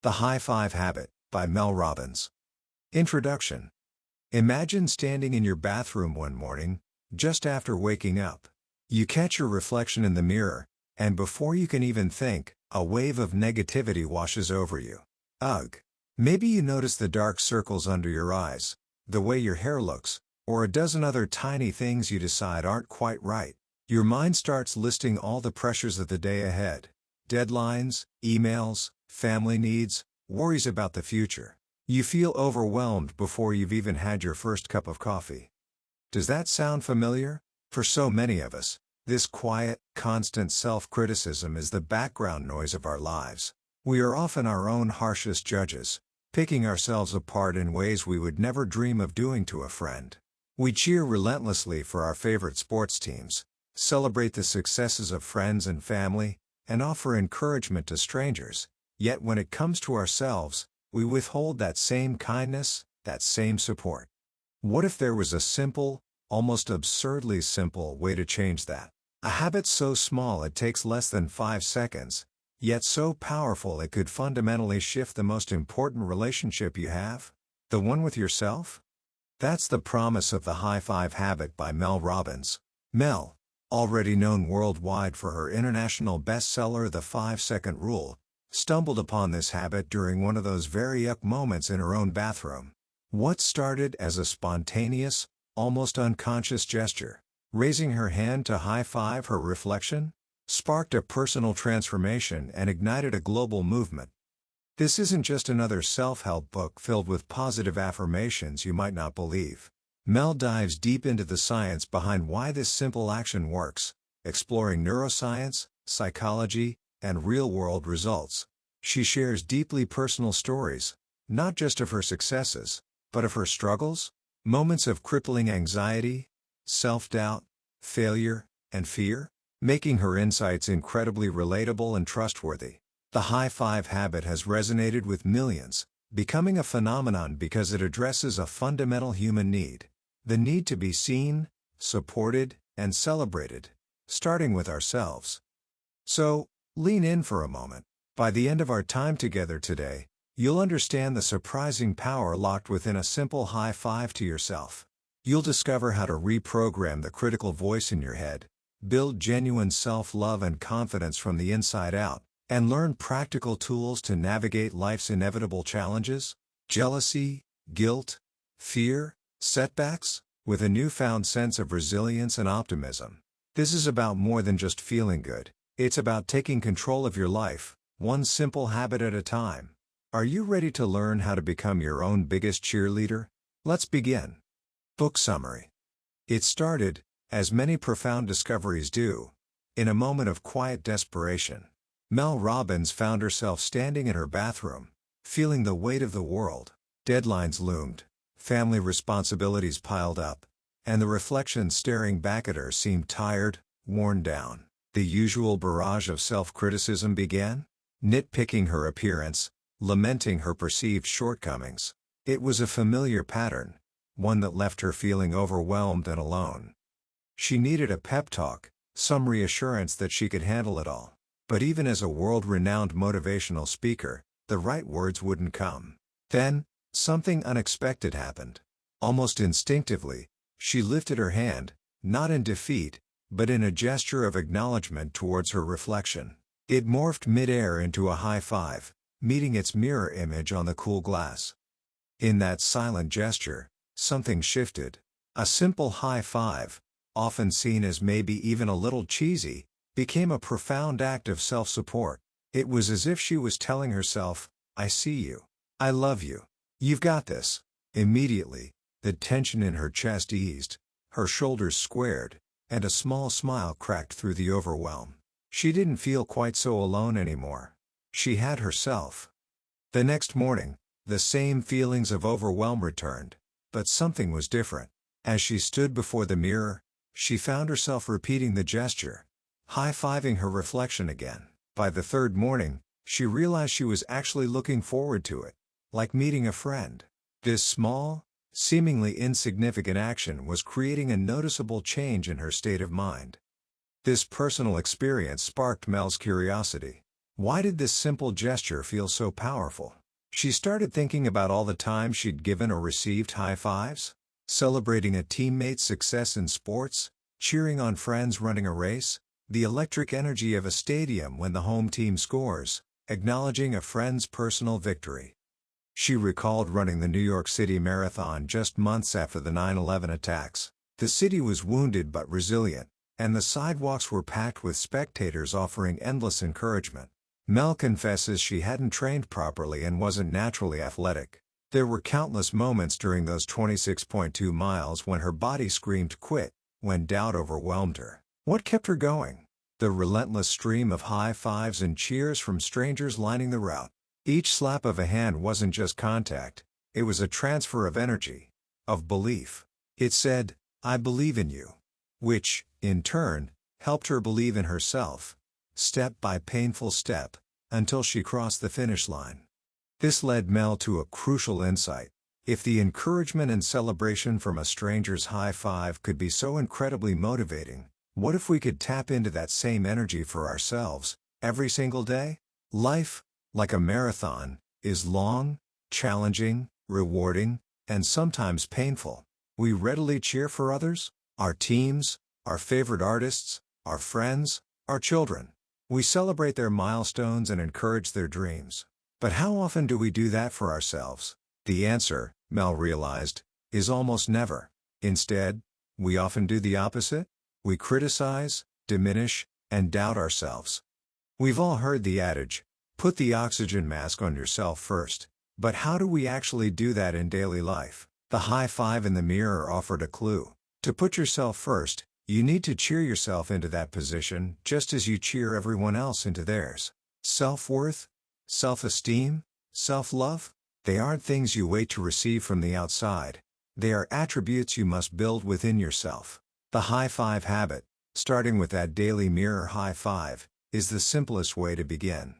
The High Five Habit, by Mel Robbins. Introduction. Imagine standing in your bathroom one morning, just after waking up. You catch your reflection in the mirror, and before you can even think, a wave of negativity washes over you. Ugh. Maybe you notice the dark circles under your eyes, the way your hair looks, or a dozen other tiny things you decide aren't quite right. Your mind starts listing all the pressures of the day ahead. Deadlines, emails, family needs, worries about the future. You feel overwhelmed before you've even had your first cup of coffee. Does that sound familiar? For so many of us, this quiet, constant self-criticism is the background noise of our lives. We are often our own harshest judges, picking ourselves apart in ways we would never dream of doing to a friend. We cheer relentlessly for our favorite sports teams, celebrate the successes of friends and family, and offer encouragement to strangers. Yet when it comes to ourselves, we withhold that same kindness, that same support. What if there was a simple, almost absurdly simple way to change that? A habit so small it takes less than 5 seconds, yet so powerful it could fundamentally shift the most important relationship you have? The one with yourself? That's the promise of The High Five Habit by Mel Robbins. Mel, already known worldwide for her international bestseller The 5-Second Rule, stumbled upon this habit during one of those very yuck moments in her own bathroom. What started as a spontaneous, almost unconscious gesture, raising her hand to high-five her reflection, sparked a personal transformation and ignited a global movement. This isn't just another self-help book filled with positive affirmations you might not believe. Mel dives deep into the science behind why this simple action works, exploring neuroscience, psychology, and real-world results. She shares deeply personal stories, not just of her successes, but of her struggles, moments of crippling anxiety, self-doubt, failure, and fear, making her insights incredibly relatable and trustworthy. The High Five Habit has resonated with millions, becoming a phenomenon because it addresses a fundamental human need: the need to be seen, supported, and celebrated, starting with ourselves. So, lean in for a moment. By the end of our time together today, you'll understand the surprising power locked within a simple high five to yourself. You'll discover how to reprogram the critical voice in your head, build genuine self-love and confidence from the inside out, and learn practical tools to navigate life's inevitable challenges, jealousy, guilt, fear, setbacks, with a newfound sense of resilience and optimism. This is about more than just feeling good. It's about taking control of your life, one simple habit at a time. Are you ready to learn how to become your own biggest cheerleader? Let's begin. Book summary. It started, as many profound discoveries do, in a moment of quiet desperation. Mel Robbins found herself standing in her bathroom, feeling the weight of the world. Deadlines loomed, family responsibilities piled up, and the reflection staring back at her seemed tired, worn down. The usual barrage of self-criticism began, nitpicking her appearance, lamenting her perceived shortcomings. It was a familiar pattern, one that left her feeling overwhelmed and alone. She needed a pep talk, some reassurance that she could handle it all. But even as a world-renowned motivational speaker, the right words wouldn't come. Then, something unexpected happened. Almost instinctively, she lifted her hand, not in defeat, but in a gesture of acknowledgement towards her reflection. It morphed mid-air into a high five, meeting its mirror image on the cool glass. In that silent gesture, something shifted. A simple high five, often seen as maybe even a little cheesy, became a profound act of self-support. It was as if she was telling herself, "I see you. I love you. You've got this." Immediately, the tension in her chest eased, her shoulders squared, and a small smile cracked through the overwhelm. She didn't feel quite so alone anymore. She had herself. The next morning, the same feelings of overwhelm returned, but something was different. As she stood before the mirror, she found herself repeating the gesture, high-fiving her reflection again. By the third morning, she realized she was actually looking forward to it, like meeting a friend. This small, seemingly insignificant action was creating a noticeable change in her state of mind. This personal experience sparked Mel's curiosity. Why did this simple gesture feel so powerful? She started thinking about all the times she'd given or received high fives, celebrating a teammate's success in sports, cheering on friends running a race, the electric energy of a stadium when the home team scores, acknowledging a friend's personal victory. She recalled running the New York City Marathon just months after the 9/11 attacks. The city was wounded but resilient, and the sidewalks were packed with spectators offering endless encouragement. Mel confesses she hadn't trained properly and wasn't naturally athletic. There were countless moments during those 26.2 miles when her body screamed quit, when doubt overwhelmed her. What kept her going? The relentless stream of high fives and cheers from strangers lining the route. Each slap of a hand wasn't just contact, it was a transfer of energy, of belief. It said, "I believe in you," which, in turn, helped her believe in herself, step by painful step, until she crossed the finish line. This led Mel to a crucial insight. If the encouragement and celebration from a stranger's high five could be so incredibly motivating, what if we could tap into that same energy for ourselves, every single day? Life, like a marathon, is long, challenging, rewarding, and sometimes painful. We readily cheer for others, our teams, our favorite artists, our friends, our children. We celebrate their milestones and encourage their dreams. But how often do we do that for ourselves? The answer, Mel realized, is almost never. Instead, we often do the opposite. We criticize, diminish, and doubt ourselves. We've all heard the adage, put the oxygen mask on yourself first. But how do we actually do that in daily life? The high five in the mirror offered a clue. To put yourself first, you need to cheer yourself into that position just as you cheer everyone else into theirs. Self-worth, self-esteem, self-love, they aren't things you wait to receive from the outside. They are attributes you must build within yourself. The high five habit, starting with that daily mirror high five, is the simplest way to begin.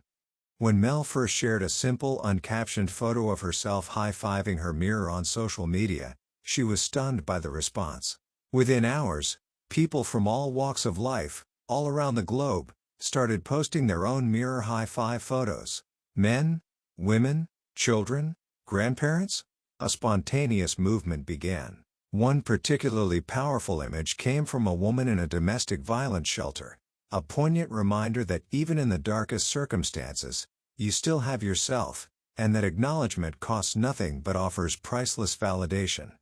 When Mel first shared a simple uncaptioned photo of herself high-fiving her mirror on social media, she was stunned by the response. Within hours, people from all walks of life, all around the globe, started posting their own mirror high-five photos. Men, women, children, grandparents? A spontaneous movement began. One particularly powerful image came from a woman in a domestic violence shelter, a poignant reminder that even in the darkest circumstances, you still have yourself, and that acknowledgement costs nothing but offers priceless validation.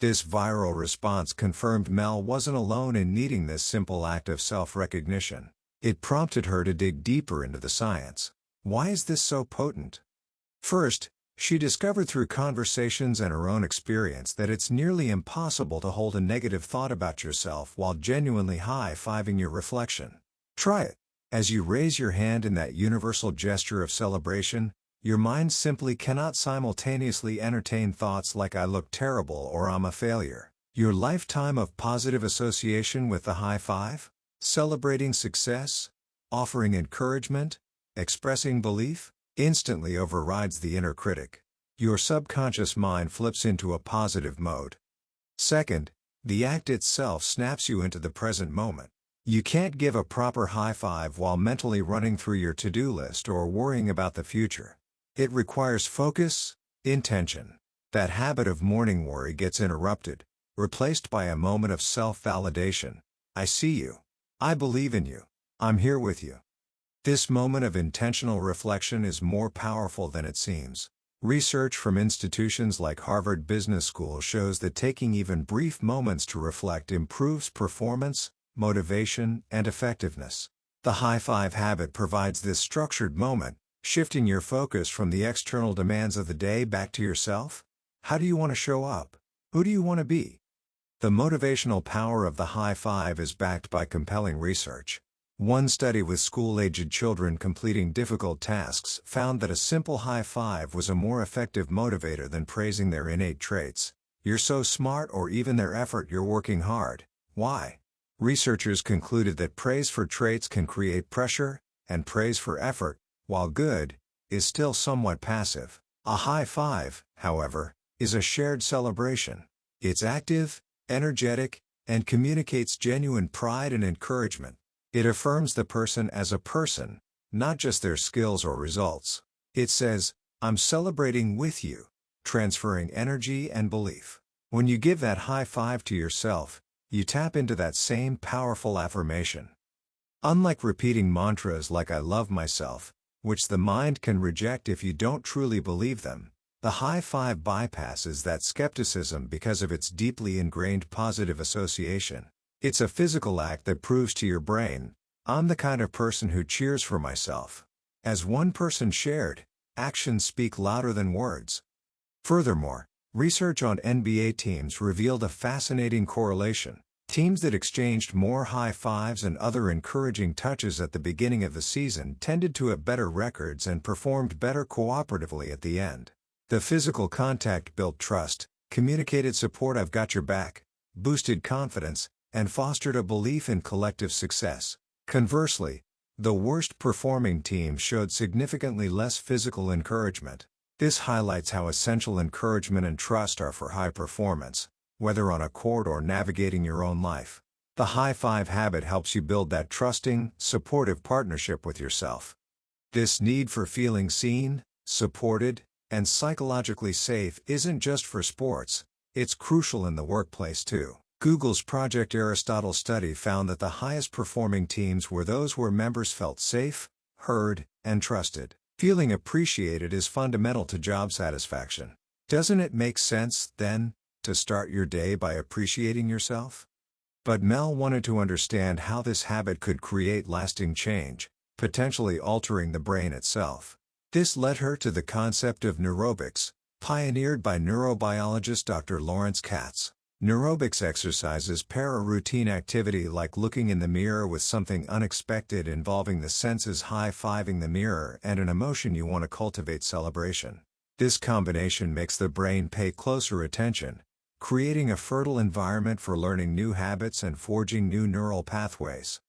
This viral response confirmed Mel wasn't alone in needing this simple act of self-recognition. It prompted her to dig deeper into the science. Why is this so potent? First, she discovered through conversations and her own experience that it's nearly impossible to hold a negative thought about yourself while genuinely high-fiving your reflection. Try it. As you raise your hand in that universal gesture of celebration, your mind simply cannot simultaneously entertain thoughts like "I look terrible" or "I'm a failure." Your lifetime of positive association with the high five, celebrating success, offering encouragement, expressing belief, instantly overrides the inner critic. Your subconscious mind flips into a positive mode. Second, the act itself snaps you into the present moment. You can't give a proper high five while mentally running through your to-do list or worrying about the future. It requires focus, intention. That habit of morning worry gets interrupted, replaced by a moment of self-validation. I see you. I believe in you. I'm here with you. This moment of intentional reflection is more powerful than it seems. Research from institutions like Harvard Business School shows that taking even brief moments to reflect improves performance, motivation, and effectiveness. The high five habit provides this structured moment, shifting your focus from the external demands of the day back to yourself. How do you want to show up? Who do you want to be? The motivational power of the high five is backed by compelling research. One study with school-aged children completing difficult tasks found that a simple high five was a more effective motivator than praising their innate traits. "You're so smart," or even their effort, "You're working hard." Why? Researchers concluded that praise for traits can create pressure, and praise for effort, while good, is still somewhat passive. A high five, however, is a shared celebration. It's active, energetic, and communicates genuine pride and encouragement. It affirms the person as a person, not just their skills or results. It says, "I'm celebrating with you," transferring energy and belief. When you give that high five to yourself, you tap into that same powerful affirmation. Unlike repeating mantras like "I love myself," which the mind can reject if you don't truly believe them, the high five bypasses that skepticism because of its deeply ingrained positive association. It's a physical act that proves to your brain, "I'm the kind of person who cheers for myself." As one person shared, actions speak louder than words. Furthermore, research on NBA teams revealed a fascinating correlation. Teams that exchanged more high fives and other encouraging touches at the beginning of the season tended to have better records and performed better cooperatively at the end. The physical contact built trust, communicated support "I've got your back," boosted confidence, and fostered a belief in collective success. Conversely, the worst-performing teams showed significantly less physical encouragement. This highlights how essential encouragement and trust are for high performance, whether on a court or navigating your own life. The high five habit helps you build that trusting, supportive partnership with yourself. This need for feeling seen, supported, and psychologically safe isn't just for sports, it's crucial in the workplace too. Google's Project Aristotle study found that the highest performing teams were those where members felt safe, heard, and trusted. Feeling appreciated is fundamental to job satisfaction. Doesn't it make sense, then, to start your day by appreciating yourself? But Mel wanted to understand how this habit could create lasting change, potentially altering the brain itself. This led her to the concept of neurobics, pioneered by neurobiologist Dr. Lawrence Katz. Neurobics exercises pair a routine activity like looking in the mirror with something unexpected involving the senses, high-fiving the mirror, and an emotion you want to cultivate: celebration. This combination makes the brain pay closer attention, creating a fertile environment for learning new habits and forging new neural pathways.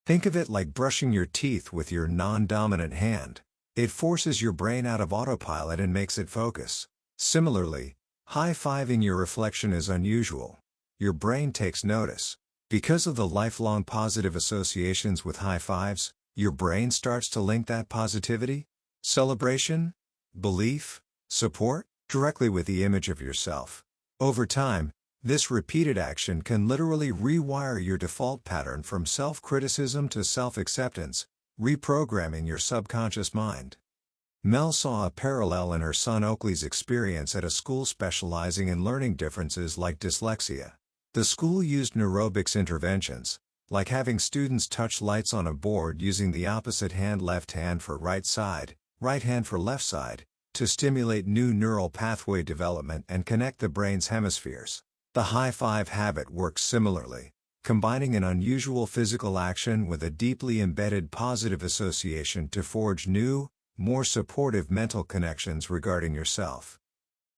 Think of it like brushing your teeth with your non-dominant hand. It forces your brain out of autopilot and makes it focus. Similarly, high-fiving your reflection is unusual. Your brain takes notice. Because of the lifelong positive associations with high fives, your brain starts to link that positivity, celebration, belief, support, directly with the image of yourself. Over time, this repeated action can literally rewire your default pattern from self-criticism to self-acceptance, reprogramming your subconscious mind. Mel saw a parallel in her son Oakley's experience at a school specializing in learning differences like dyslexia. The school used neurobics interventions, like having students touch lights on a board using the opposite hand, left hand for right side, right hand for left side, to stimulate new neural pathway development and connect the brain's hemispheres. The high five habit works similarly, combining an unusual physical action with a deeply embedded positive association to forge new, more supportive mental connections regarding yourself.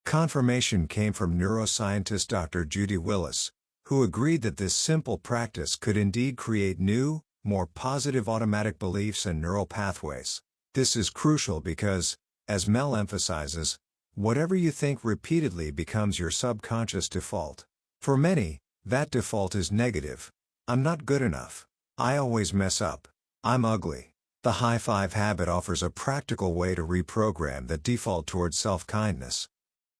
Confirmation came from neuroscientist Dr. Judy Willis, who agreed that this simple practice could indeed create new, more positive automatic beliefs and neural pathways. This is crucial because, as Mel emphasizes, whatever you think repeatedly becomes your subconscious default. For many, that default is negative. "I'm not good enough. I always mess up. I'm ugly." The high five habit offers a practical way to reprogram that default towards self-kindness.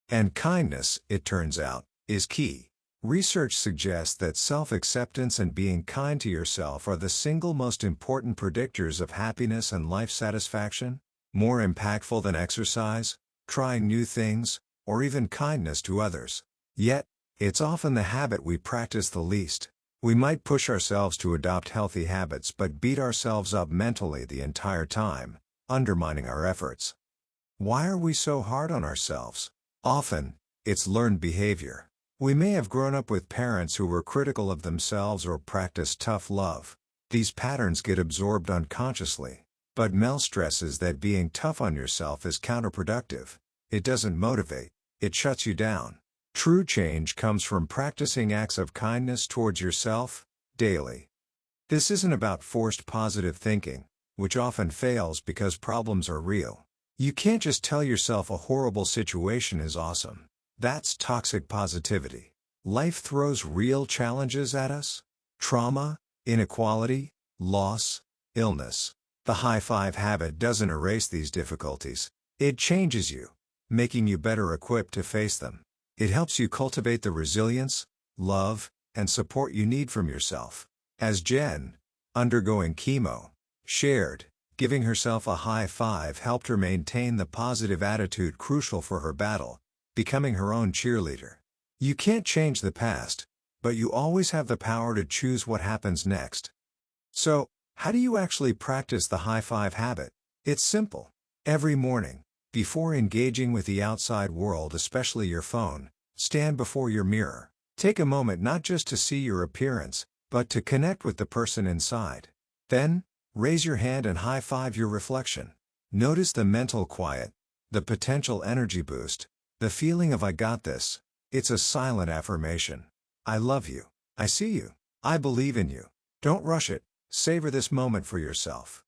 And kindness, it turns out, is key. Research suggests that self-acceptance and being kind to yourself are the single most important predictors of happiness and life satisfaction, more impactful than exercise, trying new things, or even kindness to others. Yet, it's often the habit we practice the least. We might push ourselves to adopt healthy habits but beat ourselves up mentally the entire time, undermining our efforts. Why are we so hard on ourselves? Often, it's learned behavior. We may have grown up with parents who were critical of themselves or practiced tough love. These patterns get absorbed unconsciously. But Mel stresses that being tough on yourself is counterproductive. It doesn't motivate, it shuts you down. True change comes from practicing acts of kindness towards yourself, daily. This isn't about forced positive thinking, which often fails because problems are real. You can't just tell yourself a horrible situation is awesome. That's toxic positivity. Life throws real challenges at us: trauma, inequality, loss, illness. The The high five habit doesn't erase these difficulties. It changes you, making you better equipped to face them. It helps you cultivate the resilience, love, and support you need from yourself. As Jen, undergoing chemo, shared, giving herself a high five helped her maintain the positive attitude crucial for her battle, becoming her own cheerleader. You can't change the past, but you always have the power to choose what happens next. So, how do you actually practice the high five habit? It's simple. Every morning, before engaging with the outside world, especially your phone, stand before your mirror. Take a moment not just to see your appearance, but to connect with the person inside. Then, raise your hand and high five your reflection. Notice the mental quiet, the potential energy boost, the feeling of "I got this." It's a silent affirmation. I love you. I see you. I believe in you. Don't rush it. Savor this moment for yourself.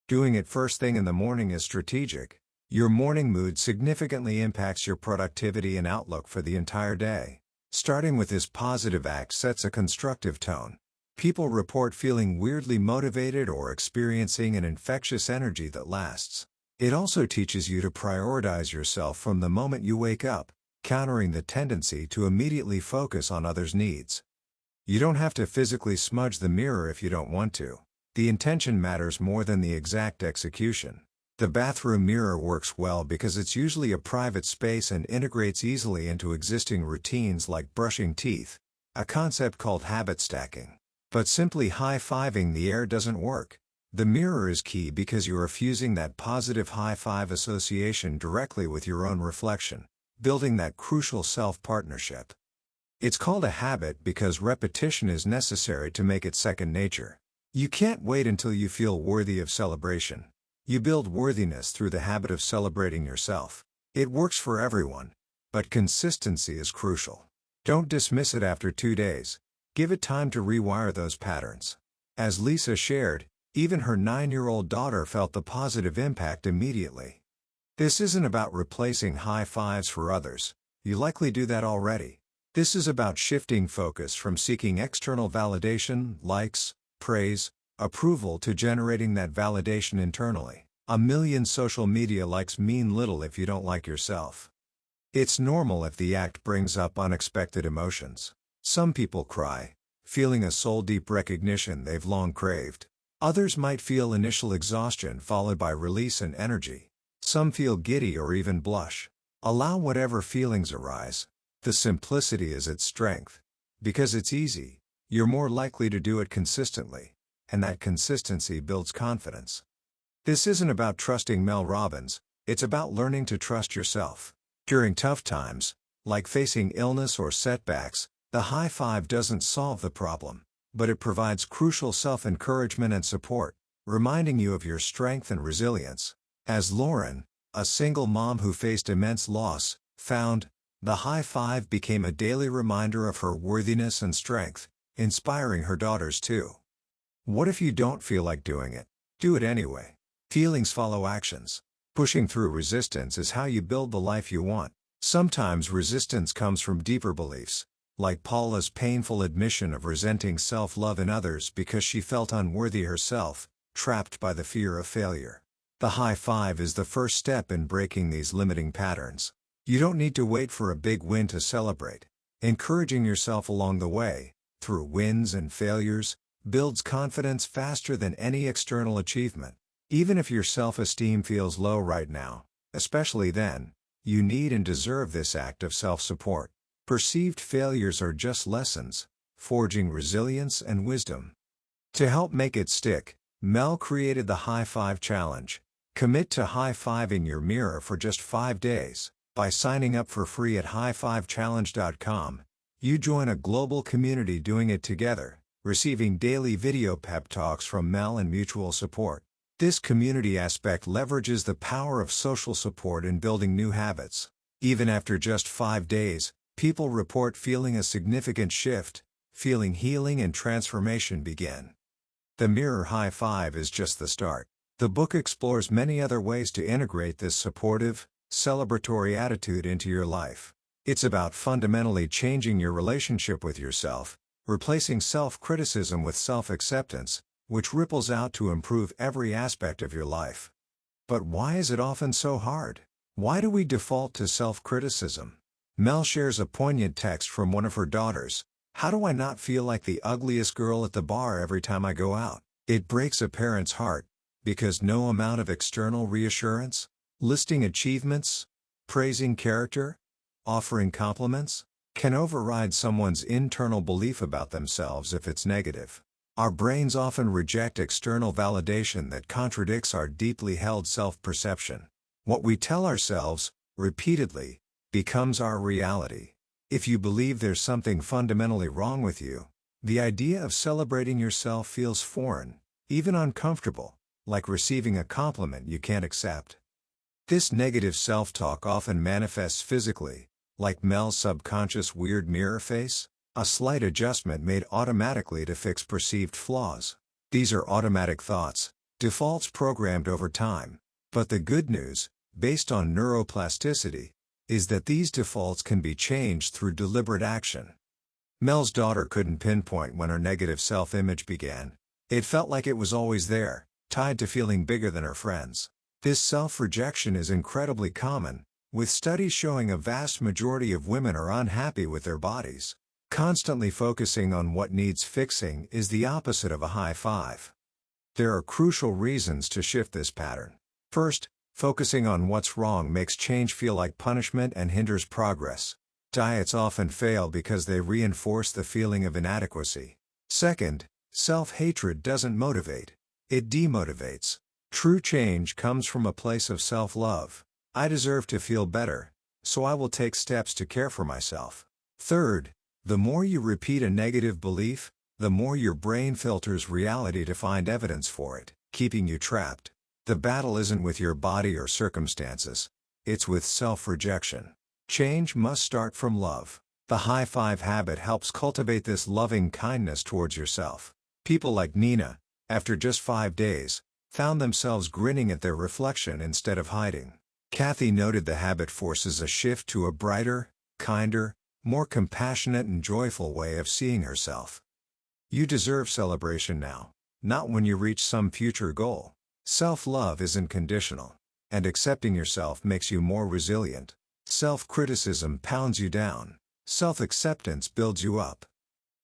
Doing it first thing in the morning is strategic. Your morning mood significantly impacts your productivity and outlook for the entire day. Starting with this positive act sets a constructive tone. People report feeling weirdly motivated or experiencing an infectious energy that lasts. It also teaches you to prioritize yourself from the moment you wake up, countering the tendency to immediately focus on others' needs. You don't have to physically smudge the mirror if you don't want to. The intention matters more than the exact execution. The bathroom mirror works well because it's usually a private space and integrates easily into existing routines like brushing teeth, a concept called habit stacking. But simply high-fiving the air doesn't work. The mirror is key because you are fusing that positive high-five association directly with your own reflection, building that crucial self-partnership. It's called a habit because repetition is necessary to make it second nature. You can't wait until you feel worthy of celebration. You build worthiness through the habit of celebrating yourself. It works for everyone, but consistency is crucial. Don't dismiss it after 2 days. Give it time to rewire those patterns. As Lisa shared, even her 9-year-old daughter felt the positive impact immediately. This isn't about replacing high fives for others. You likely do that already. This is about shifting focus from seeking external validation, likes, praise, approval to generating that validation internally. 1 million social media likes mean little if you don't like yourself. It's normal if the act brings up unexpected emotions. Some people cry, feeling a soul-deep recognition they've long craved. Others might feel initial exhaustion followed by release and energy. Some feel giddy or even blush. Allow whatever feelings arise. The simplicity is its strength. Because it's easy, you're more likely to do it consistently, and that consistency builds confidence. This isn't about trusting Mel Robbins, it's about learning to trust yourself. During tough times, like facing illness or setbacks, the high five doesn't solve the problem, but it provides crucial self-encouragement and support, reminding you of your strength and resilience. As Lauren, a single mom who faced immense loss, found, the high five became a daily reminder of her worthiness and strength, inspiring her daughters too. What if you don't feel like doing it? Do it anyway. Feelings follow actions. Pushing through resistance is how you build the life you want. Sometimes resistance comes from deeper beliefs, like Paula's painful admission of resenting self-love in others because she felt unworthy herself, trapped by the fear of failure. The high five is the first step in breaking these limiting patterns. You don't need to wait for a big win to celebrate. Encouraging yourself along the way, through wins and failures, builds confidence faster than any external achievement. Even if your self-esteem feels low right now, especially then, you need and deserve this act of self-support. Perceived failures are just lessons, forging resilience and wisdom. To help make it stick, Mel created the High Five Challenge. Commit to high-fiving your mirror for just 5 days. By signing up for free at highfivechallenge.com, you join a global community doing it together, receiving daily video pep talks from Mel and mutual support. This community aspect leverages the power of social support in building new habits. Even after just 5 days, people report feeling a significant shift, feeling healing and transformation begin. The Mirror High Five is just the start. The book explores many other ways to integrate this supportive, celebratory attitude into your life. It's about fundamentally changing your relationship with yourself, replacing self-criticism with self-acceptance, which ripples out to improve every aspect of your life. But why is it often so hard? Why do we default to self-criticism? Mel shares a poignant text from one of her daughters. "How do I not feel like the ugliest girl at the bar every time I go out?" It breaks a parent's heart, because no amount of external reassurance, listing achievements, praising character, offering compliments, can override someone's internal belief about themselves if it's negative. Our brains often reject external validation that contradicts our deeply held self-perception. What we tell ourselves, repeatedly, becomes our reality. If you believe there's something fundamentally wrong with you, the idea of celebrating yourself feels foreign, even uncomfortable, like receiving a compliment you can't accept. This negative self-talk often manifests physically, like Mel's subconscious weird mirror face, a slight adjustment made automatically to fix perceived flaws. These are automatic thoughts, defaults programmed over time. But the good news, based on neuroplasticity, is that these defaults can be changed through deliberate action. Mel's daughter couldn't pinpoint when her negative self-image began. It felt like it was always there, tied to feeling bigger than her friends. This self-rejection is incredibly common, with studies showing a vast majority of women are unhappy with their bodies. Constantly focusing on what needs fixing is the opposite of a high five. There are crucial reasons to shift this pattern. First, focusing on what's wrong makes change feel like punishment and hinders progress. Diets often fail because they reinforce the feeling of inadequacy. Second, self-hatred doesn't motivate. It demotivates. True change comes from a place of self-love. I deserve to feel better, so I will take steps to care for myself. Third, the more you repeat a negative belief, the more your brain filters reality to find evidence for it, keeping you trapped. The battle isn't with your body or circumstances. It's with self-rejection. Change must start from love. The high five habit helps cultivate this loving kindness towards yourself. People like Nina, after just 5 days, found themselves grinning at their reflection instead of hiding. Kathy noted the habit forces a shift to a brighter, kinder, more compassionate and joyful way of seeing herself. You deserve celebration now, not when you reach some future goal. Self-love isn't conditional, and accepting yourself makes you more resilient. Self-criticism pounds you down. Self-acceptance builds you up.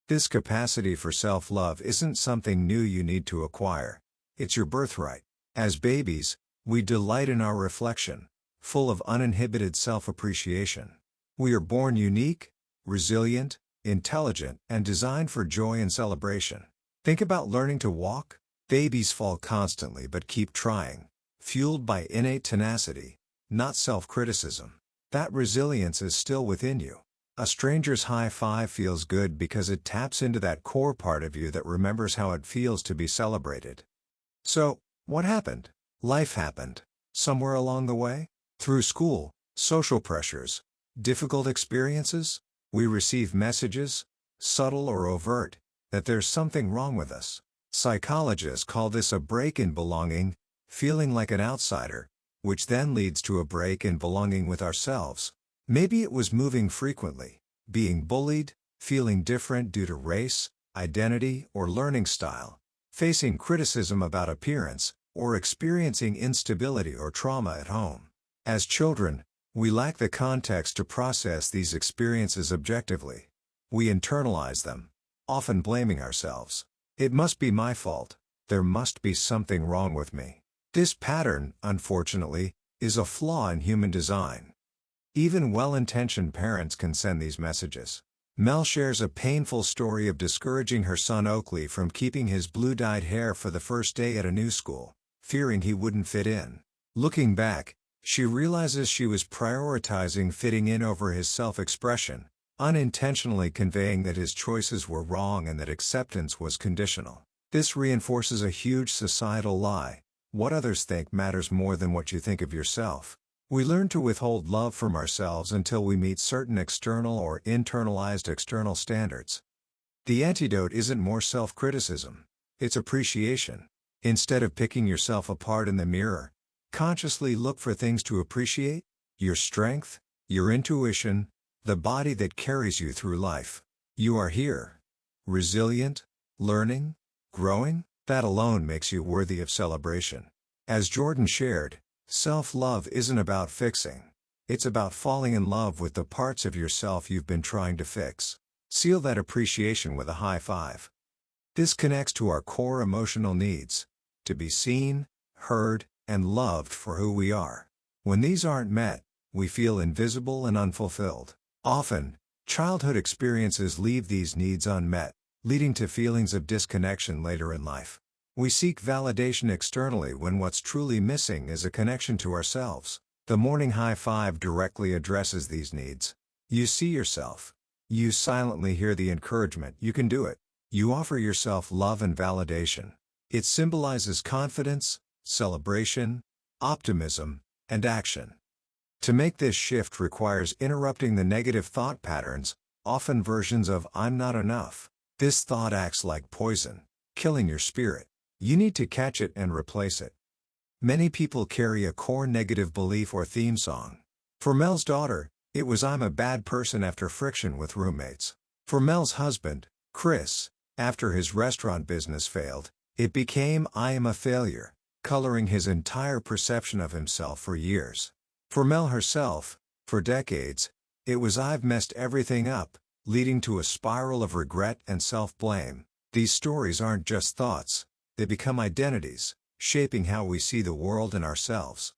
This capacity for self-love isn't something new you need to acquire. It's your birthright. As babies, we delight in our reflection, full of uninhibited self-appreciation. We are born unique, resilient, intelligent, and designed for joy and celebration. Think about learning to walk. Babies fall constantly but keep trying, fueled by innate tenacity, not self-criticism. That resilience is still within you. A stranger's high five feels good because it taps into that core part of you that remembers how it feels to be celebrated. So, what happened? Life happened. Somewhere along the way? Through school, social pressures, difficult experiences, we receive messages, subtle or overt, that there's something wrong with us. Psychologists call this a break in belonging, feeling like an outsider, which then leads to a break in belonging with ourselves. Maybe it was moving frequently, being bullied, feeling different due to race, identity, or learning style, facing criticism about appearance, or experiencing instability or trauma at home. As children, we lack the context to process these experiences objectively. We internalize them, often blaming ourselves. It must be my fault. There must be something wrong with me. This pattern, unfortunately, is a flaw in human design. Even well-intentioned parents can send these messages. Mel shares a painful story of discouraging her son Oakley from keeping his blue-dyed hair for the first day at a new school, fearing he wouldn't fit in. Looking back, she realizes she was prioritizing fitting in over his self-expression, unintentionally conveying that his choices were wrong and that acceptance was conditional. This reinforces a huge societal lie. What others think matters more than what you think of yourself. We learn to withhold love from ourselves until we meet certain external or internalized external standards. The antidote isn't more self-criticism. It's appreciation. Instead of picking yourself apart in the mirror, consciously look for things to appreciate: your strength, your intuition, the body that carries you through life. You are here, resilient, learning, growing. That alone makes you worthy of celebration. As Jordan shared, self-love isn't about fixing. It's about falling in love with the parts of yourself you've been trying to fix. Seal that appreciation with a high five. This connects to our core emotional needs: to be seen, heard, and loved for who we are. When these aren't met, we feel invisible and unfulfilled. Often, childhood experiences leave these needs unmet, leading to feelings of disconnection later in life. We seek validation externally when what's truly missing is a connection to ourselves. The morning high five directly addresses these needs. You see yourself. You silently hear the encouragement, "You can do it." You offer yourself love and validation. It symbolizes confidence, celebration, optimism, and action. To make this shift requires interrupting the negative thought patterns, often versions of "I'm not enough." This thought acts like poison, killing your spirit. You need to catch it and replace it. Many people carry a core negative belief or theme song. For Mel's daughter, it was "I'm a bad person" after friction with roommates. For Mel's husband, Chris, after his restaurant business failed, it became "I am a failure," coloring his entire perception of himself for years. For Mel herself, for decades, it was "I've messed everything up," leading to a spiral of regret and self-blame. These stories aren't just thoughts, they become identities, shaping how we see the world and ourselves.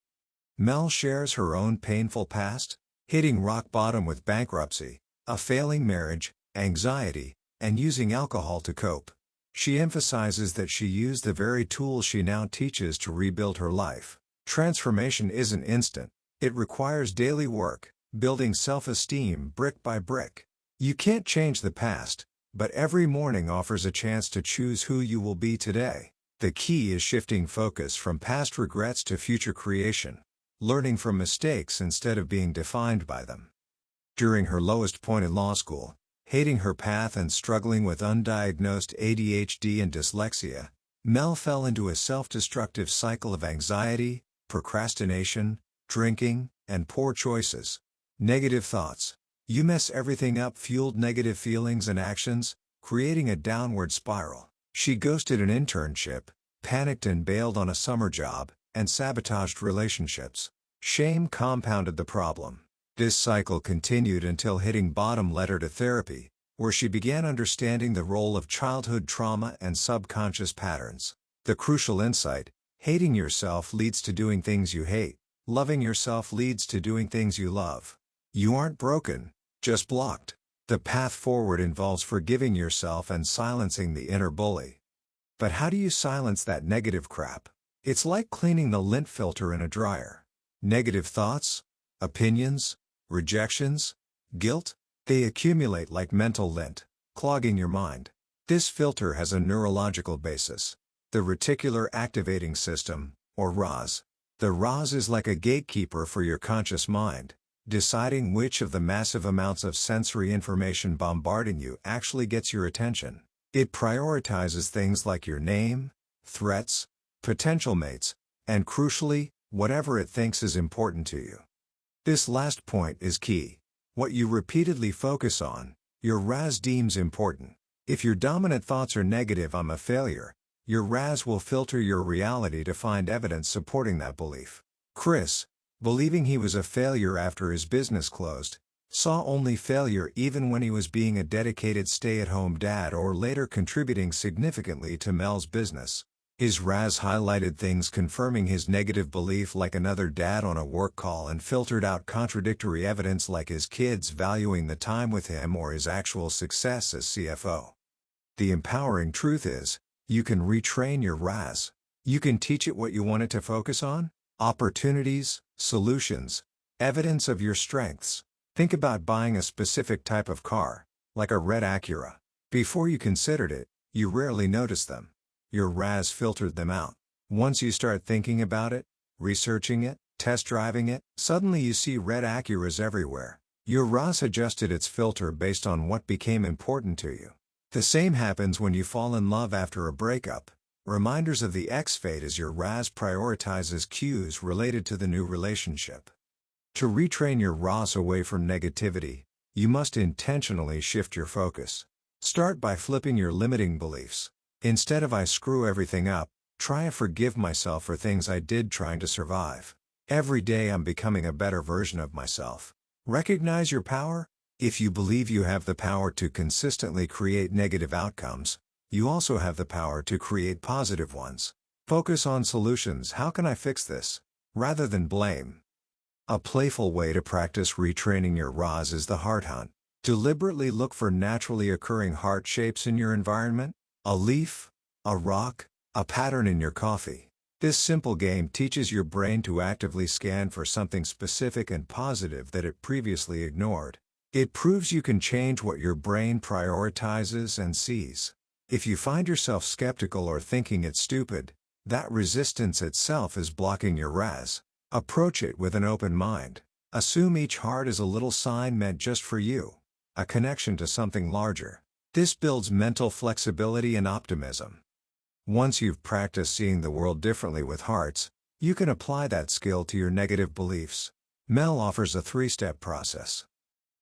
Mel shares her own painful past, hitting rock bottom with bankruptcy, a failing marriage, anxiety, and using alcohol to cope. She emphasizes that she used the very tools she now teaches to rebuild her life. Transformation isn't instant. It requires daily work, building self-esteem brick by brick. You can't change the past, but every morning offers a chance to choose who you will be today. The key is shifting focus from past regrets to future creation, learning from mistakes instead of being defined by them. During her lowest point in law school, hating her path and struggling with undiagnosed ADHD and dyslexia, Mel fell into a self-destructive cycle of anxiety, procrastination, drinking, and poor choices. Negative thoughts, "You mess everything up," fueled negative feelings and actions, creating a downward spiral. She ghosted an internship, panicked and bailed on a summer job, and sabotaged relationships. Shame compounded the problem. This cycle continued until hitting bottom led her to therapy, where she began understanding the role of childhood trauma and subconscious patterns. The crucial insight: hating yourself leads to doing things you hate. Loving yourself leads to doing things you love. You aren't broken, just blocked. The path forward involves forgiving yourself and silencing the inner bully. But how do you silence that negative crap? It's like cleaning the lint filter in a dryer. Negative thoughts, opinions, rejections, guilt, they accumulate like mental lint, clogging your mind. This filter has a neurological basis: the reticular activating system, or RAS. The RAS is like a gatekeeper for your conscious mind, deciding which of the massive amounts of sensory information bombarding you actually gets your attention. It prioritizes things like your name, threats, potential mates, and crucially, whatever it thinks is important to you. This last point is key. What you repeatedly focus on, your RAS deems important. If your dominant thoughts are negative "I'm a failure," your RAS will filter your reality to find evidence supporting that belief. Chris, believing he was a failure after his business closed, saw only failure even when he was being a dedicated stay-at-home dad or later contributing significantly to Mel's business. His RAS highlighted things confirming his negative belief, like another dad on a work call, and filtered out contradictory evidence like his kids valuing the time with him or his actual success as CFO. The empowering truth is, you can retrain your RAS. You can teach it what you want it to focus on: opportunities, solutions, evidence of your strengths. Think about buying a specific type of car, like a red Acura. Before you considered it, you rarely noticed them. Your RAS filtered them out. Once you start thinking about it, researching it, test driving it, suddenly you see red Acuras everywhere. Your RAS adjusted its filter based on what became important to you. The same happens when you fall in love after a breakup. Reminders of the ex-fate as your RAS prioritizes cues related to the new relationship. To retrain your RAS away from negativity, you must intentionally shift your focus. Start by flipping your limiting beliefs. Instead of I screw everything up, try I forgive myself for things I did trying to survive. Every day I'm becoming a better version of myself. Recognize your power. If you believe you have the power to consistently create negative outcomes, you also have the power to create positive ones. Focus on solutions. How can I fix this? Rather than blame. A playful way to practice retraining your RAS is the heart hunt. Deliberately look for naturally occurring heart shapes in your environment. A leaf, a rock, a pattern in your coffee. This simple game teaches your brain to actively scan for something specific and positive that it previously ignored. It proves you can change what your brain prioritizes and sees. If you find yourself skeptical or thinking it's stupid, that resistance itself is blocking your RAS. Approach it with an open mind. Assume each heart is a little sign meant just for you, a connection to something larger. This builds mental flexibility and optimism. Once you've practiced seeing the world differently with hearts, you can apply that skill to your negative beliefs. Mel offers a 3-step process.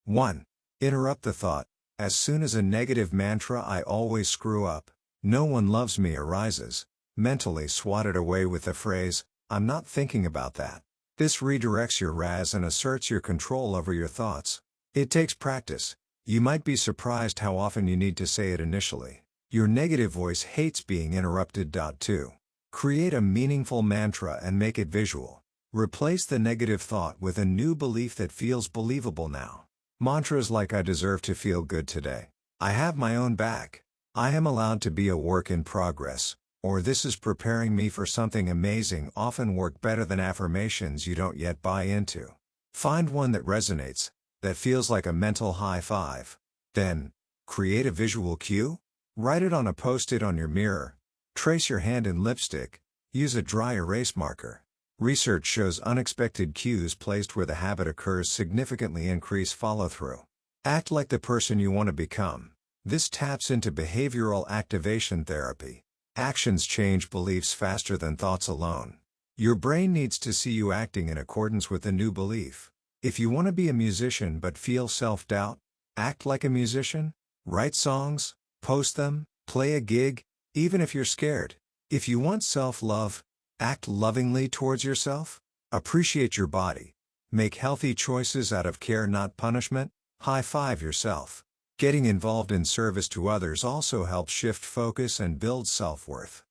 1. Interrupt the thought. As soon as a negative mantra "I always screw up, no one loves me" arises, mentally swat it away with the phrase, "I'm not thinking about that." This redirects your RAS and asserts your control over your thoughts. It takes practice. You might be surprised how often you need to say it initially. Your negative voice hates being interrupted. 2. Create a meaningful mantra and make it visual. Replace the negative thought with a new belief that feels believable now. Mantras like "I deserve to feel good today," "I have my own back," "I am allowed to be a work in progress," or "This is preparing me for something amazing" often work better than affirmations you don't yet buy into. Find one that resonates, that feels like a mental high five. Then, create a visual cue. Write it on a post-it on your mirror. Trace your hand in lipstick. Use a dry erase marker. Research shows unexpected cues placed where the habit occurs significantly increase follow-through. Act like the person you want to become. This taps into behavioral activation therapy. Actions change beliefs faster than thoughts alone. Your brain needs to see you acting in accordance with the new belief. If you want to be a musician but feel self-doubt, act like a musician. Write songs, post them, play a gig, even if you're scared. If you want self-love, act lovingly towards yourself. Appreciate your body. Make healthy choices out of care, not punishment. High-five yourself. Getting involved in service to others also helps shift focus and build self-worth.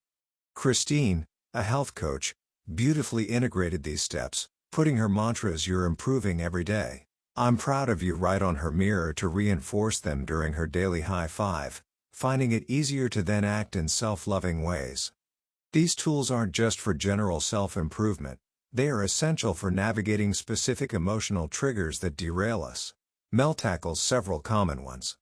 Christine, a health coach, beautifully integrated these steps, putting her mantras "You're improving every day. I'm proud of you" right on her mirror to reinforce them during her daily high-five, finding it easier to then act in self-loving ways. These tools aren't just for general self-improvement, they are essential for navigating specific emotional triggers that derail us. Mel tackles several common ones.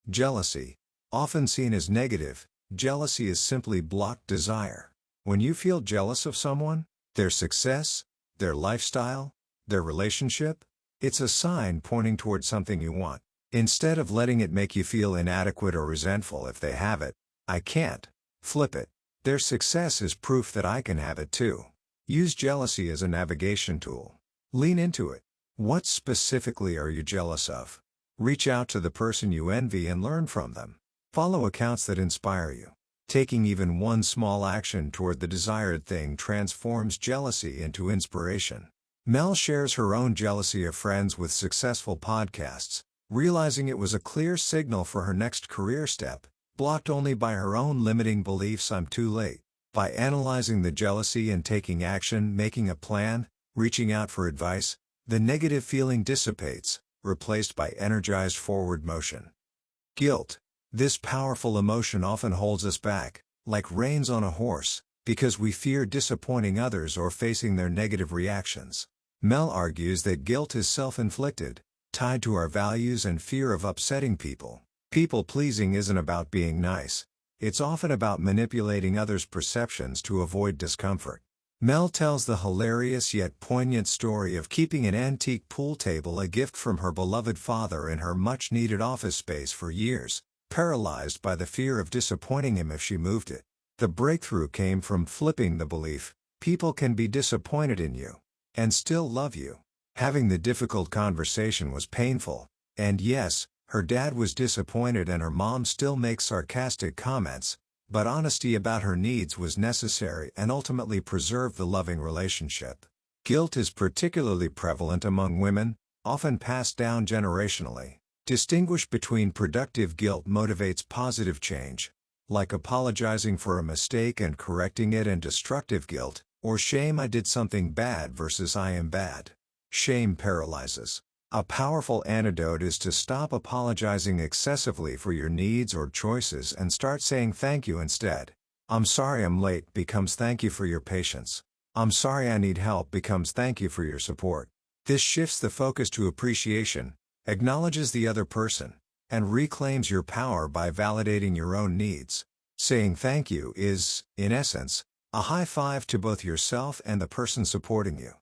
Jealousy. Often seen as negative, jealousy is simply blocked desire. When you feel jealous of someone, their success, their lifestyle, their relationship, it's a sign pointing toward something you want. Instead of letting it make you feel inadequate or resentful if they have it, "I can't," flip it. "Their success is proof that I can have it too." Use jealousy as a navigation tool. Lean into it. What specifically are you jealous of? Reach out to the person you envy and learn from them. Follow accounts that inspire you. Taking even one small action toward the desired thing transforms jealousy into inspiration. Mel shares her own jealousy of friends with successful podcasts, realizing it was a clear signal for her next career step, blocked only by her own limiting beliefs. "I'm too late." By analyzing the jealousy and taking action, making a plan, reaching out for advice, the negative feeling dissipates, replaced by energized forward motion. Guilt. This powerful emotion often holds us back, like reins on a horse, because we fear disappointing others or facing their negative reactions. Mel argues that guilt is self-inflicted, tied to our values and fear of upsetting people. People-pleasing isn't about being nice. It's often about manipulating others' perceptions to avoid discomfort. Mel tells the hilarious yet poignant story of keeping an antique pool table, a gift from her beloved father, in her much-needed office space for years, paralyzed by the fear of disappointing him if she moved it. The breakthrough came from flipping the belief: people can be disappointed in you and still love you. Having the difficult conversation was painful, and yes, her dad was disappointed and her mom still makes sarcastic comments, but honesty about her needs was necessary and ultimately preserved the loving relationship. Guilt is particularly prevalent among women, often passed down generationally. Distinguish between productive guilt motivates positive change, like apologizing for a mistake and correcting it, and destructive guilt, or shame I did something bad versus I am bad. Shame paralyzes. A powerful antidote is to stop apologizing excessively for your needs or choices and start saying thank you instead. I'm sorry I'm late becomes thank you for your patience. I'm sorry I need help becomes thank you for your support. This shifts the focus to appreciation, acknowledges the other person, and reclaims your power by validating your own needs. Saying thank you is, in essence, a high five to both yourself and the person supporting you.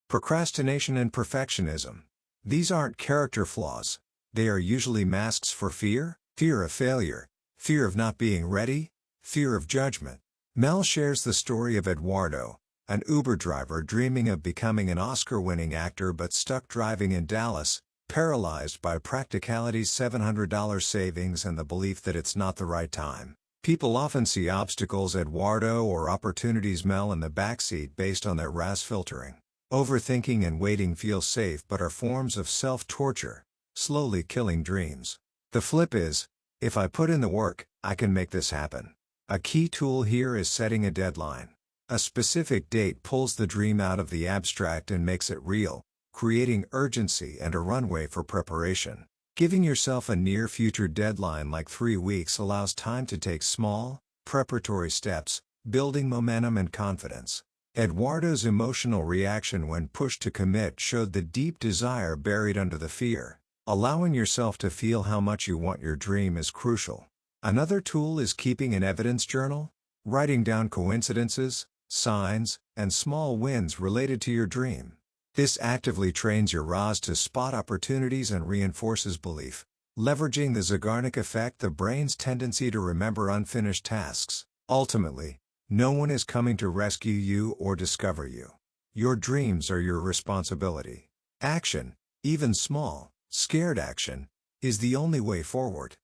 Procrastination and perfectionism. These aren't character flaws. They are usually masks for fear of failure, fear of not being ready, fear of judgment. Mel shares the story of Eduardo, an Uber driver dreaming of becoming an Oscar-winning actor but stuck driving in Dallas, paralyzed by practicality's $700 savings and the belief that it's not the right time. People often see obstacles Eduardo or opportunities Mel in the backseat based on their RAS filtering. Overthinking and waiting feel safe but are forms of self-torture, slowly killing dreams. The flip is, if I put in the work, I can make this happen. A key tool here is setting a deadline. A specific date pulls the dream out of the abstract and makes it real, creating urgency and a runway for preparation. Giving yourself a near-future deadline like 3 weeks allows time to take small, preparatory steps, building momentum and confidence. Eduardo's emotional reaction when pushed to commit showed the deep desire buried under the fear. Allowing yourself to feel how much you want your dream is crucial. Another tool is keeping an evidence journal, writing down coincidences, signs, and small wins related to your dream. This actively trains your RAS to spot opportunities and reinforces belief, leveraging the Zeigarnik effect, the brain's tendency to remember unfinished tasks. Ultimately, no one is coming to rescue you or discover you. Your dreams are your responsibility. Action, even small, scared action, is the only way forward.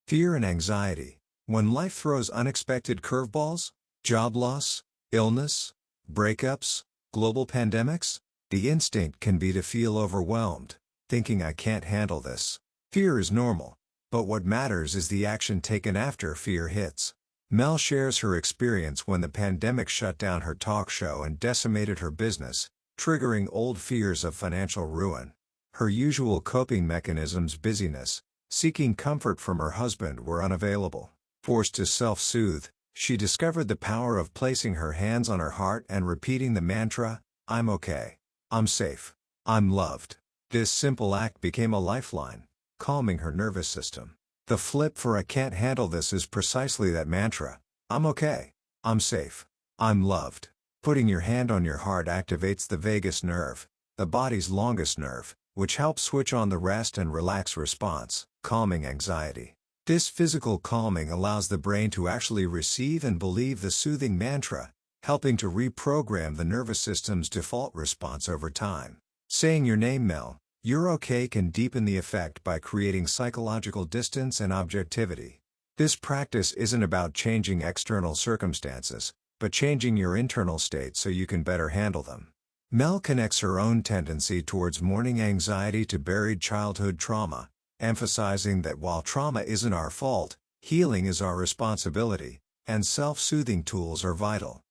Fear and anxiety. When life throws unexpected curveballs, job loss, illness, breakups, global pandemics, the instinct can be to feel overwhelmed, thinking I can't handle this. Fear is normal, but what matters is the action taken after fear hits. Mel shares her experience when the pandemic shut down her talk show and decimated her business, triggering old fears of financial ruin. Her usual coping mechanisms, busyness, seeking comfort from her husband, were unavailable. Forced to self-soothe, she discovered the power of placing her hands on her heart and repeating the mantra, I'm okay. I'm safe. I'm loved. This simple act became a lifeline, calming her nervous system. The flip for I can't handle this is precisely that mantra. I'm okay. I'm safe. I'm loved. Putting your hand on your heart activates the vagus nerve, the body's longest nerve, which helps switch on the rest and relax response, calming anxiety. This physical calming allows the brain to actually receive and believe the soothing mantra, helping to reprogram the nervous system's default response over time. Saying your name, Mel, you're okay, can deepen the effect by creating psychological distance and objectivity. This practice isn't about changing external circumstances, but changing your internal state so you can better handle them. Mel connects her own tendency towards mourning anxiety to buried childhood trauma, emphasizing that while trauma isn't our fault, healing is our responsibility, and self-soothing tools are vital.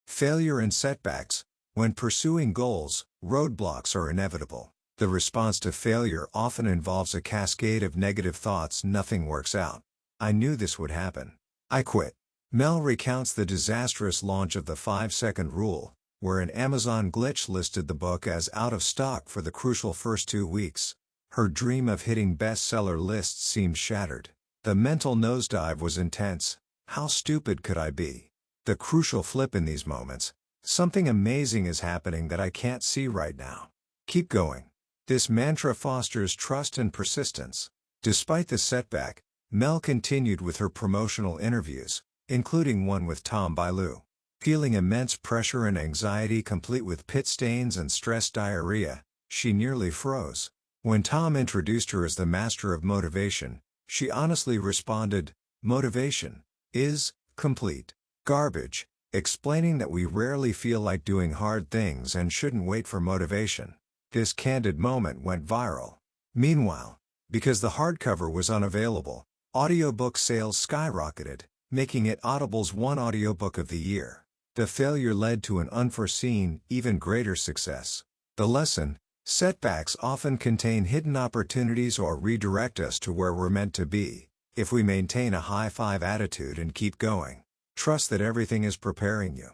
Failure and setbacks. When pursuing goals, roadblocks are inevitable. The response to failure often involves a cascade of negative thoughts. Nothing works out. I knew this would happen. I quit. Mel recounts the disastrous launch of the 5-second rule, where an Amazon glitch listed the book as out of stock for the crucial first 2 weeks. Her dream of hitting bestseller lists seemed shattered. The mental nosedive was intense. How stupid could I be? The crucial flip in these moments. Something amazing is happening that I can't see right now. Keep going. This mantra fosters trust and persistence. Despite the setback, Mel continued with her promotional interviews, including one with Tom Bilyeu. Feeling immense pressure and anxiety complete with pit stains and stress diarrhea, she nearly froze. When Tom introduced her as the master of motivation, she honestly responded, "Motivation is complete garbage, explaining that we rarely feel like doing hard things and shouldn't wait for motivation. This candid moment went viral. Meanwhile, because the hardcover was unavailable, audiobook sales skyrocketed, making it Audible's one audiobook of the year. The failure led to an unforeseen, even greater success. The lesson: setbacks often contain hidden opportunities or redirect us to where we're meant to be, if we maintain a high-five attitude and keep going. Trust that everything is preparing you.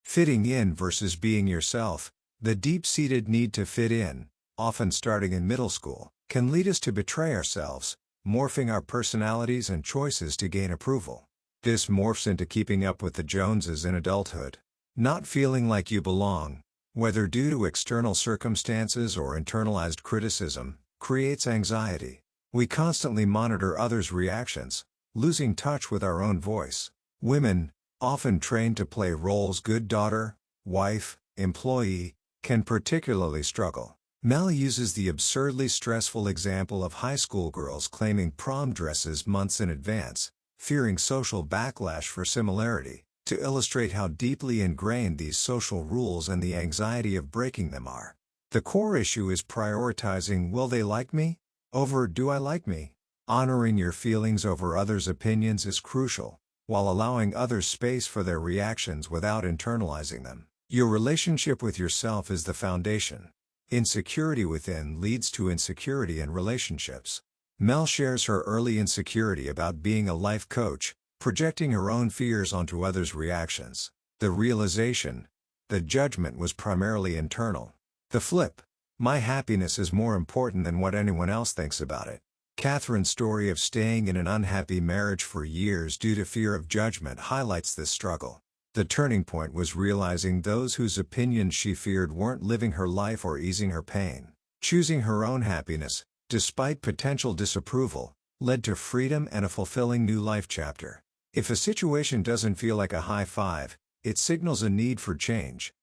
Fitting in versus being yourself. The deep-seated need to fit in, often starting in middle school, can lead us to betray ourselves, morphing our personalities and choices to gain approval. This morphs into keeping up with the Joneses in adulthood. Not feeling like you belong, whether due to external circumstances or internalized criticism, creates anxiety. We constantly monitor others' reactions, losing touch with our own voice. Women, often trained to play roles good daughter, wife, employee, can particularly struggle. Mel uses the absurdly stressful example of high school girls claiming prom dresses months in advance, fearing social backlash for similarity, to illustrate how deeply ingrained these social rules and the anxiety of breaking them are. The core issue is prioritizing "will they like me?" over "do I like me?" Honoring your feelings over others' opinions is crucial, while allowing others space for their reactions without internalizing them. Your relationship with yourself is the foundation. Insecurity within leads to insecurity in relationships. Mel shares her early insecurity about being a life coach, projecting her own fears onto others' reactions. The realization: the judgment was primarily internal. The flip: my happiness is more important than what anyone else thinks about it. Catherine's story of staying in an unhappy marriage for years due to fear of judgment highlights this struggle. The turning point was realizing those whose opinions she feared weren't living her life or easing her pain. Choosing her own happiness, despite potential disapproval, led to freedom and a fulfilling new life chapter. If a situation doesn't feel like a high five, it signals a need for change.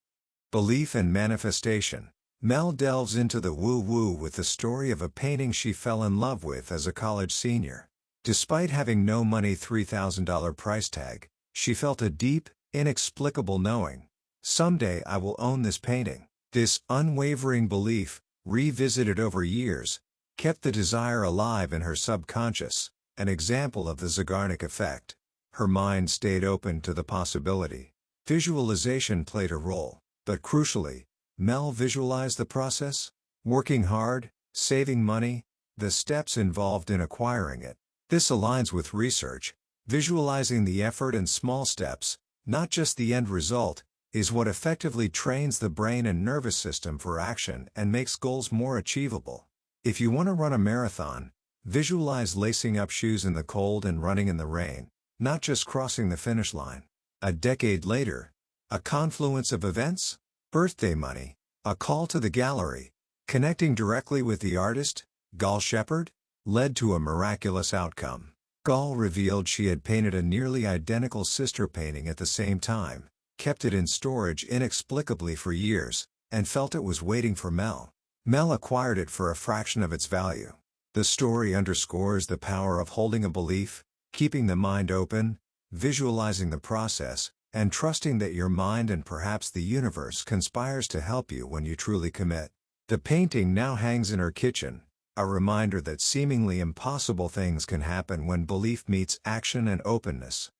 Belief and manifestation. Mel delves into the woo-woo with the story of a painting she fell in love with as a college senior. Despite having no money $3,000 price tag, she felt a deep, inexplicable knowing. Someday I will own this painting. This unwavering belief, revisited over years, kept the desire alive in her subconscious, an example of the Zeigarnik effect. Her mind stayed open to the possibility. Visualization played a role, but crucially, Mel visualized the process, working hard, saving money, the steps involved in acquiring it. This aligns with research. Visualizing the effort and small steps, not just the end result, is what effectively trains the brain and nervous system for action and makes goals more achievable. If you want to run a marathon, visualize lacing up shoes in the cold and running in the rain, not just crossing the finish line. A decade later, a confluence of events: birthday money, a call to the gallery, connecting directly with the artist, Gal Shepard, led to a miraculous outcome. Gal revealed she had painted a nearly identical sister painting at the same time, kept it in storage inexplicably for years, and felt it was waiting for Mel. Mel acquired it for a fraction of its value. The story underscores the power of holding a belief, keeping the mind open, visualizing the process, and trusting that your mind and perhaps the universe conspires to help you when you truly commit. The painting now hangs in her kitchen, a reminder that seemingly impossible things can happen when belief meets action and openness.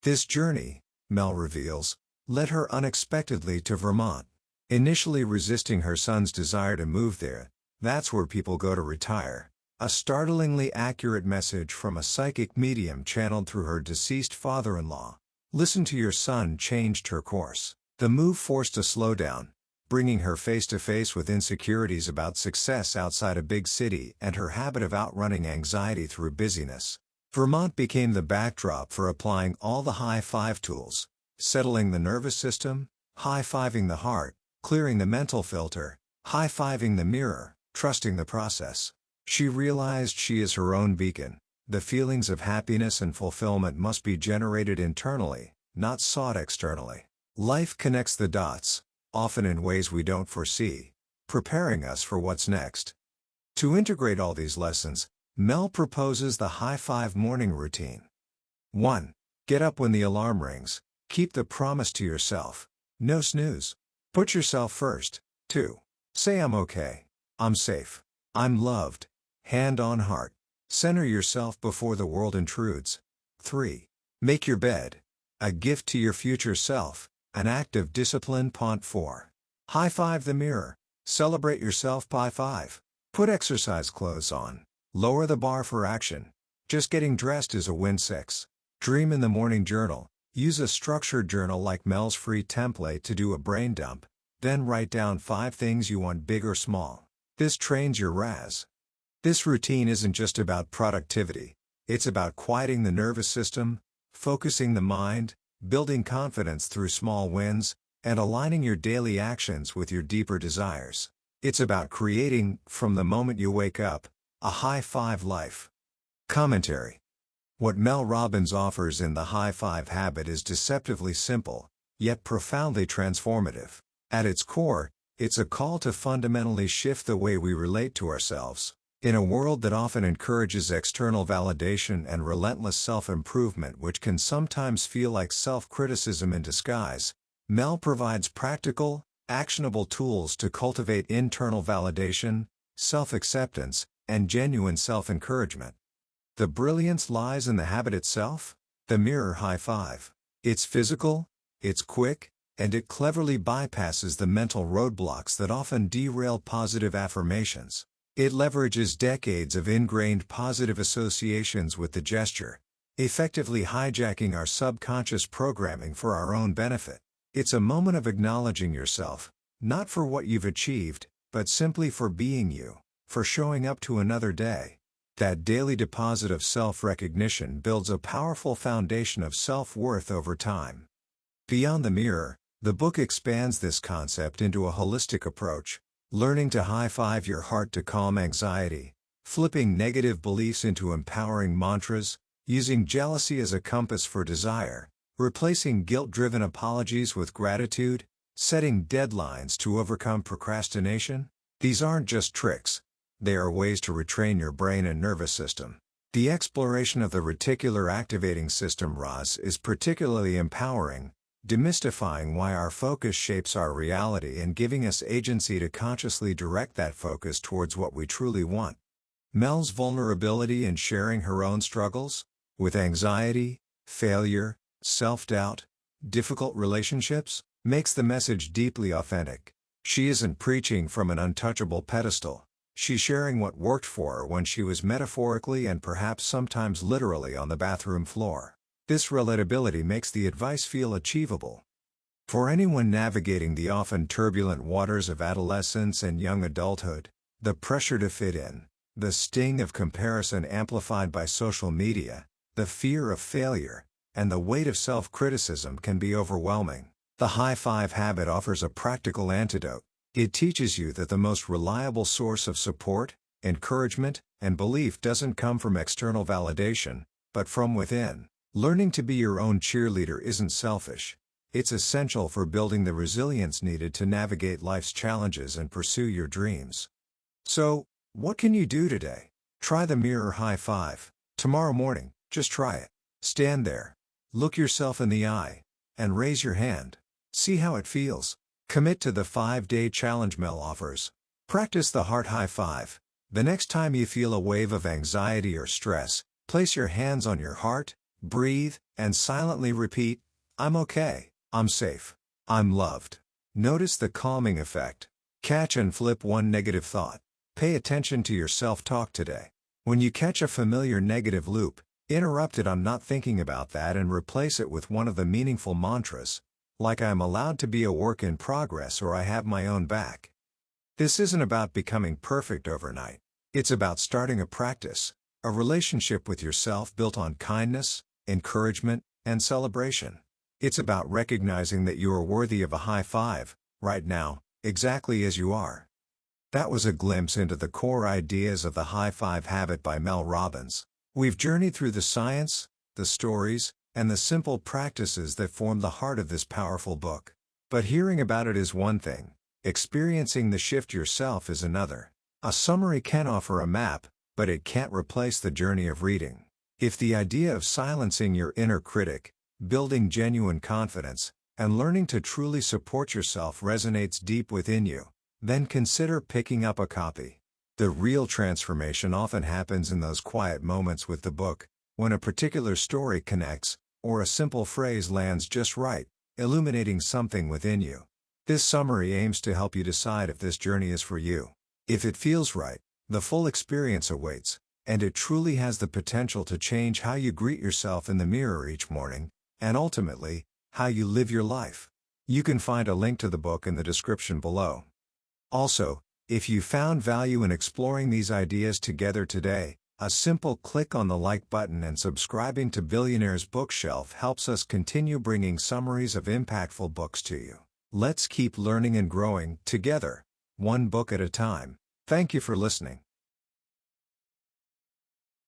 This journey, Mel reveals, led her unexpectedly to Vermont. Initially resisting her son's desire to move there, "That's where people go to retire," a startlingly accurate message from a psychic medium channeled through her deceased father-in-law. "Listen to your son" changed her course. The move forced a slowdown, bringing her face to face with insecurities about success outside a big city and her habit of outrunning anxiety through busyness. Vermont became the backdrop for applying all the high-five tools: settling the nervous system, high-fiving the heart, clearing the mental filter, high-fiving the mirror, trusting the process. She realized she is her own beacon. The feelings of happiness and fulfillment must be generated internally, not sought externally. Life connects the dots, often in ways we don't foresee, preparing us for what's next. To integrate all these lessons, Mel proposes the high-five morning routine. 1. Get up when the alarm rings. Keep the promise to yourself. No snooze. Put yourself first. 2. Say I'm okay. I'm safe. I'm loved. Hand on heart. Center yourself before the world intrudes. 3. Make your bed. A gift to your future self, an act of discipline. 4. High five the mirror. Celebrate yourself. 5. Put exercise clothes on. Lower the bar for action. Just getting dressed is a win. 6. Dream in the morning journal. Use a structured journal like Mel's free template to do a brain dump, then write down 5 things you want, big or small. This trains your RAS. This routine isn't just about productivity, it's about quieting the nervous system, focusing the mind, building confidence through small wins, and aligning your daily actions with your deeper desires. It's about creating, from the moment you wake up, a high five life. Commentary. What Mel Robbins offers in the High Five Habit is deceptively simple, yet profoundly transformative. At its core, it's a call to fundamentally shift the way we relate to ourselves. In a world that often encourages external validation and relentless self-improvement, which can sometimes feel like self-criticism in disguise, Mel provides practical, actionable tools to cultivate internal validation, self-acceptance, and genuine self-encouragement. The brilliance lies in the habit itself, the mirror high five. It's physical, it's quick, and it cleverly bypasses the mental roadblocks that often derail positive affirmations. It leverages decades of ingrained positive associations with the gesture, effectively hijacking our subconscious programming for our own benefit. It's a moment of acknowledging yourself, not for what you've achieved, but simply for being you, for showing up to another day. That daily deposit of self-recognition builds a powerful foundation of self-worth over time. Beyond the mirror, the book expands this concept into a holistic approach, learning to high-five your heart to calm anxiety, flipping negative beliefs into empowering mantras, using jealousy as a compass for desire, replacing guilt-driven apologies with gratitude, setting deadlines to overcome procrastination. These aren't just tricks. They are ways to retrain your brain and nervous system. The exploration of the reticular activating system (RAS) is particularly empowering, demystifying why our focus shapes our reality and giving us agency to consciously direct that focus towards what we truly want. Mel's vulnerability in sharing her own struggles with anxiety, failure, self-doubt, difficult relationships, makes the message deeply authentic. She isn't preaching from an untouchable pedestal. She's sharing what worked for her when she was metaphorically and perhaps sometimes literally on the bathroom floor. This relatability makes the advice feel achievable. For anyone navigating the often turbulent waters of adolescence and young adulthood, the pressure to fit in, the sting of comparison amplified by social media, the fear of failure, and the weight of self-criticism can be overwhelming. The High Five Habit offers a practical antidote. It teaches you that the most reliable source of support, encouragement, and belief doesn't come from external validation, but from within. Learning to be your own cheerleader isn't selfish. It's essential for building the resilience needed to navigate life's challenges and pursue your dreams. So, what can you do today? Try the mirror high five. Tomorrow morning, just try it. Stand there, look yourself in the eye, and raise your hand. See how it feels. Commit to the 5-day challenge Mel offers. Practice the heart high five. The next time you feel a wave of anxiety or stress, place your hands on your heart, breathe, and silently repeat, "I'm okay, I'm safe, I'm loved." Notice the calming effect. Catch and flip one negative thought. Pay attention to your self-talk today. When you catch a familiar negative loop, interrupt it. "I'm not thinking about that," and replace it with one of the meaningful mantras, like "I'm allowed to be a work in progress" or "I have my own back." This isn't about becoming perfect overnight. It's about starting a practice, a relationship with yourself built on kindness, encouragement, and celebration. It's about recognizing that you are worthy of a high five, right now, exactly as you are. That was a glimpse into the core ideas of the High Five Habit by Mel Robbins. We've journeyed through the science, the stories, and the simple practices that form the heart of this powerful book. But hearing about it is one thing, experiencing the shift yourself is another. A summary can offer a map, but it can't replace the journey of reading. If the idea of silencing your inner critic, building genuine confidence, and learning to truly support yourself resonates deep within you, then consider picking up a copy. The real transformation often happens in those quiet moments with the book, when a particular story connects, or a simple phrase lands just right, illuminating something within you. This summary aims to help you decide if this journey is for you. If it feels right, the full experience awaits, and it truly has the potential to change how you greet yourself in the mirror each morning, and ultimately, how you live your life. You can find a link to the book in the description below. Also, if you found value in exploring these ideas together today, a simple click on the like button and subscribing to Billionaire's Bookshelf helps us continue bringing summaries of impactful books to you. Let's keep learning and growing together, one book at a time. Thank you for listening.